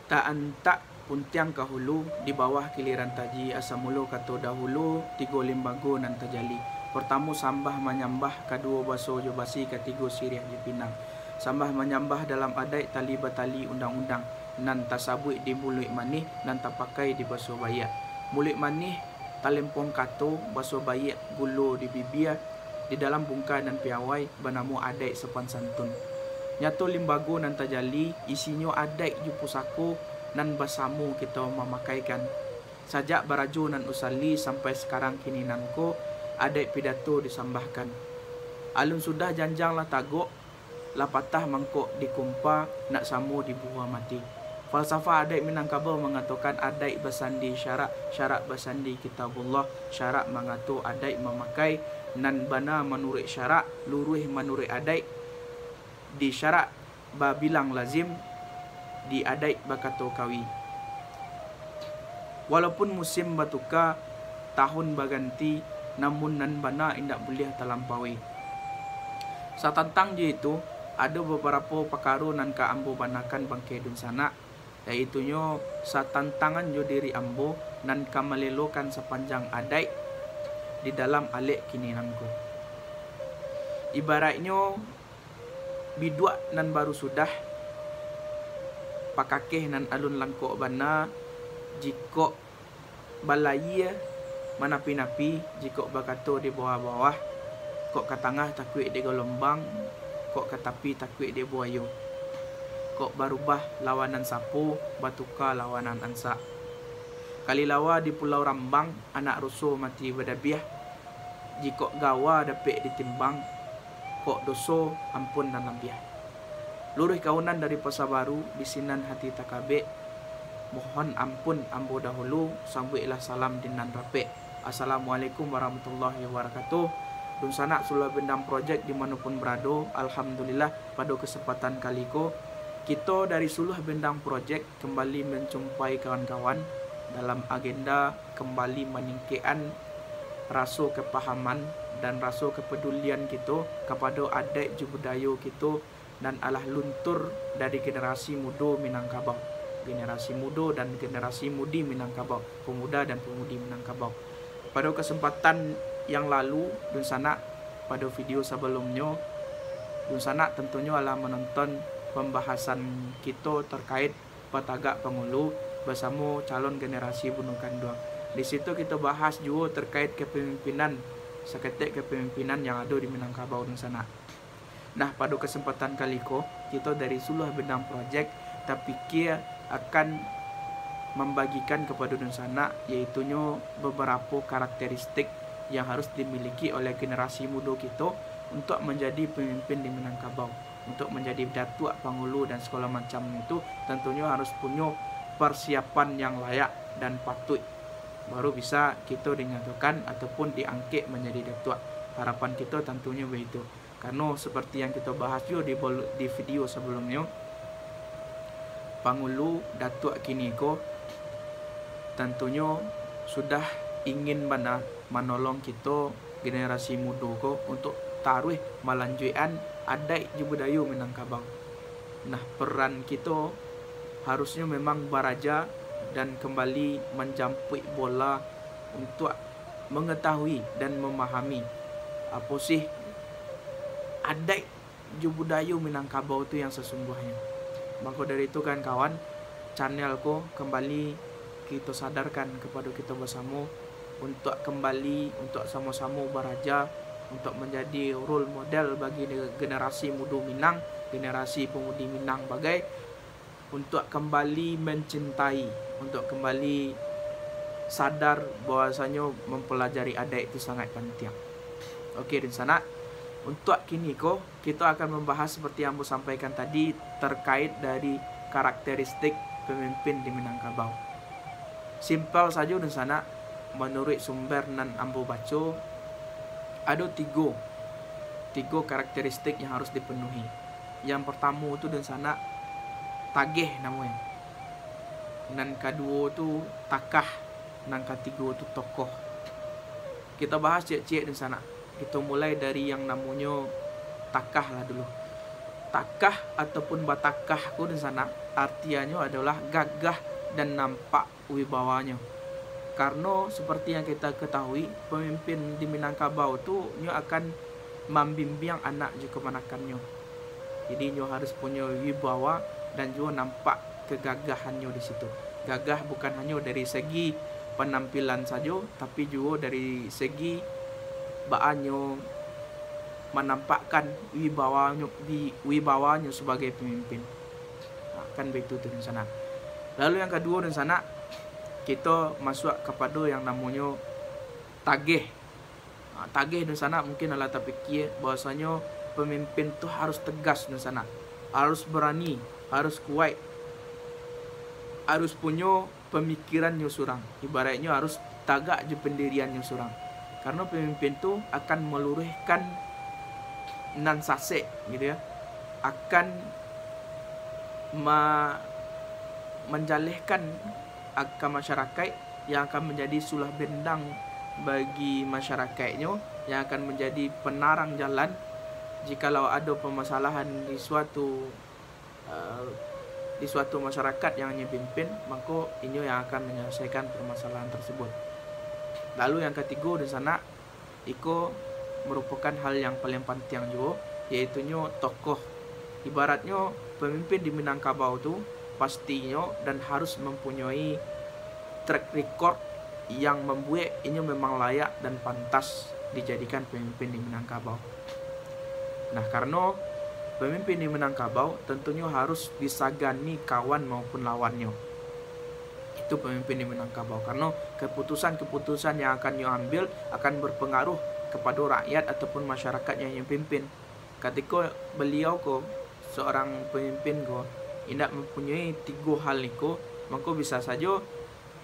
Tak antak puntiang kahulu di bawah kiliran taji asamulu kato dahulu tigo limbago nan tajali. Pertama sambah menyambah, kedua baso jo basi, ketiga siriah je pinang. Sambah menyambah dalam adai tali batali undang-undang, nan tasabui di mulut manih, nan tapakai di baso bayak. Mulut manih talempong kato, baso bayak gulo di bibia, di dalam bungkai dan piawai banamu adai sopan santun. Nyato limbago nan tajali isinya adai ju pusako nan basamu kita memakaikan. Sajak baraju nan usali sampai sekarang kini nanko adai pidato disambahkan. Alun sudah janjang lah tagok, lah patah mangkok dikumpa, nak samu dibuah mati. Falsafah adai Minangkabau mengatakan adai basandi syarak basandi kitabullah, syarak mengatur adai memakai nan bana menurut syarak, luruh menurut adai, di syarak babilang lazim, di adai bakato kawi. Walaupun musim batuka, tahun baganti, namun nan bana indak boleh terlampaui. Satantang je itu, ada beberapa perkara nan ka ambo banakan bangkai dun sana, yaitunya satantangan jo diri ambo nan ka melelokan sepanjang adai di dalam alik kini nangko. Ibaratnya biduak nan baru sudah, pakakeh nan alun langkok bana, jikok balaya manapi-napi, jikok bakato di bawah-bawah, kok ke tengah takut di gelombang, kok ke tepi takut di buayo. Kok barubah lawanan sapu, batuka lawanan ansa. Kali lawa di Pulau Rambang, anak rusuh mati berdabiah, jikok gawa dapik ditimbang, kok doso ampun dan lambiah. Luruh kaunan dari Pasar Baru, bisinan hati takabek, mohon ampun ambo dahulu, sambuilah salam dinan rapek. Assalamualaikum warahmatullahi wabarakatuh. Dun sanak Suluh Bendang Project dimanapun berado, alhamdulillah pada kesempatan kali ko, kita dari Suluh Bendang Project kembali menjumpai kawan-kawan dalam agenda kembali meningkatkan rasa kepahaman dan rasa kepedulian kita kepada adat budaya kita dan alah luntur dari generasi muda Minangkabau, generasi muda dan generasi mudi Minangkabau, pemuda dan pemudi Minangkabau. Pada kesempatan yang lalu, dun sana pada video sebelumnya, dun sana tentunya adalah menonton pembahasan kita terkait petagak pengulu bersama calon generasi Gunung Kandung. Di situ kita bahas juga terkait kepemimpinan, seketik kepemimpinan yang ada di Minangkabau dun sana. Nah, pada kesempatan kali ko, kita dari Suluh Bendang Project terpikir akan membagikan kepada dun sana, yaitunya beberapa karakteristik yang harus dimiliki oleh generasi muda kita untuk menjadi pemimpin di Minangkabau, untuk menjadi datuk pangulu dan segala macam itu tentunya harus punya persiapan yang layak dan patut baru bisa kita dinyatakan ataupun diangkat menjadi datuk. Harapan kita tentunya begitu, karena seperti yang kita bahas juga di video sebelumnya, pangulu datuk kini ko tentunya sudah ingin menolong kita generasi muda ko untuk taruh melanjutkan adat budaya Minangkabau. Nah, peran kita harusnya memang baraja dan kembali menjampui bola untuk mengetahui dan memahami apa sih adat budaya Minangkabau itu yang sesungguhnya. Maka dari itu kan kawan, channelku kembali kita sadarkan kepada kita bersama untuk kembali untuk sama-sama baraja untuk menjadi role model bagi generasi muda Minang, generasi pemudi Minang bagai untuk kembali mencintai, untuk kembali sadar bahwasanya mempelajari adat itu sangat penting. Oke, di sana untuk kini ko kita akan membahas seperti yang saya sampaikan tadi terkait dari karakteristik pemimpin di Minangkabau. Simpel saja di sana, menurut sumber nan ambo baca ada tiga karakteristik yang harus dipenuhi. Yang pertama itu di sana tagih namanya, nan kedua itu takah, nan ketiga itu tokoh. Kita bahas cek-cek di sana. Kita mulai dari yang namanya takah lah dulu. Takah ataupun batakah ku di sana artiannya adalah gagah dan nampak wibawanya. Karena seperti yang kita ketahui, pemimpin di Minangkabau tu nyo akan membimbing anak juga kemanakannya. Jadi nyo harus punya wibawa dan juga nampak kegagahannya di situ. Gagah bukan hanya dari segi penampilan saja, tapi juga dari segi baannya menampakkan wibawanya sebagai pemimpin. Kan begitu di sana. Lalu yang kedua di sana kita masuk kepada yang namanya tagih. Tagih di sana mungkin adalah terpikir bahwasanya pemimpin tuh harus tegas di sana, harus berani, harus kuat, harus punya pemikirannya surang. Ibaratnya harus tagak je pendiriannya surang. Karena pemimpin tuh akan meluruhkan nan sasek gitu ya, akan menjalihkan ke masyarakat yang akan menjadi sulah bendang bagi masyarakatnya, yang akan menjadi penarang jalan jikalau ada permasalahan di suatu masyarakat yang hanya pimpin, maka ini yang akan menyelesaikan permasalahan tersebut. Lalu yang ketiga di sana iko merupakan hal yang paling penting juga, yaitu tokoh. Ibaratnya pemimpin di Minangkabau itu pastinya dan harus mempunyai track record yang membuat ini memang layak dan pantas dijadikan pemimpin di Minangkabau. Nah, karena pemimpin di Minangkabau tentunya harus disagani kawan maupun lawannya. Itu pemimpin di Minangkabau, karena keputusan-keputusan yang akan diambil akan berpengaruh kepada rakyat ataupun masyarakat yang pimpin. Ketika beliau seorang pemimpin tidak mempunyai tiga hal niko, maka bisa saja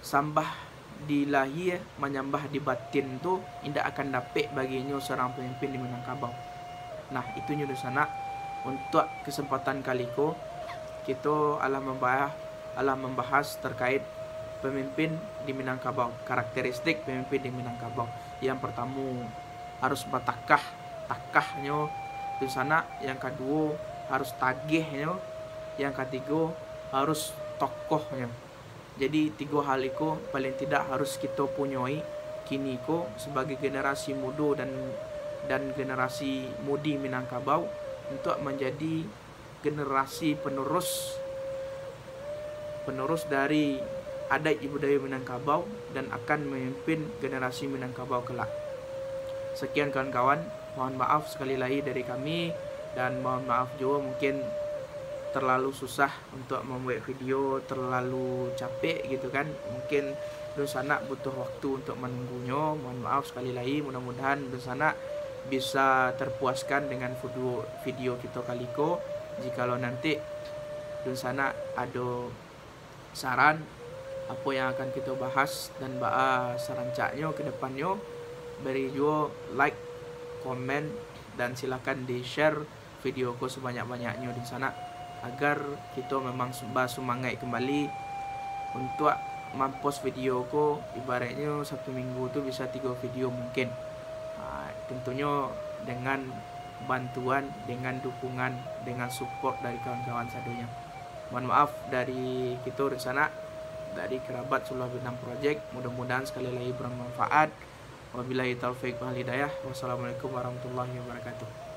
sambah di lahir menyambah di batin tu tidak akan dapat baginya seorang pemimpin di Minangkabau. Nah, itu di sana. Untuk kesempatan kali kita membahas terkait pemimpin di Minangkabau, karakteristik pemimpin di Minangkabau. Yang pertama harus takahnya di sana, yang kedua harus tagihnya, yang ketiga harus tokohnya. Jadi tiga hal itu paling tidak harus kita punyai kini sebagai generasi muda dan generasi mudi Minangkabau untuk menjadi generasi penerus dari adat budaya Minangkabau dan akan memimpin generasi Minangkabau kelak. Sekian kawan-kawan, mohon maaf sekali lagi dari kami, dan mohon maaf juga mungkin terlalu susah untuk membuat video, terlalu capek gitu kan. Mungkin Dusana butuh waktu untuk menunggunya. Mohon maaf sekali lagi, mudah-mudahan Dusana bisa terpuaskan dengan video kita kali ini. Jikalau nanti Dusana ada saran apa yang akan kita bahas dan sarancaknya ke depannya, beri juga like, komen, dan silakan di share video ko sebanyak-banyaknya di sana agar kita memang semangat kembali untuk mempost video ko. Ibaratnya satu minggu tu bisa 3 video mungkin. Tentunya dengan bantuan, dengan dukungan, dengan support dari kawan-kawan sadonya. Mohon maaf dari kita di sana, dari kerabat Sulah Bintang Project. Mudah-mudahan sekali lagi bermanfaat. Wabillahi taufiq wal hidayah. Wassalamualaikum warahmatullahi wabarakatuh.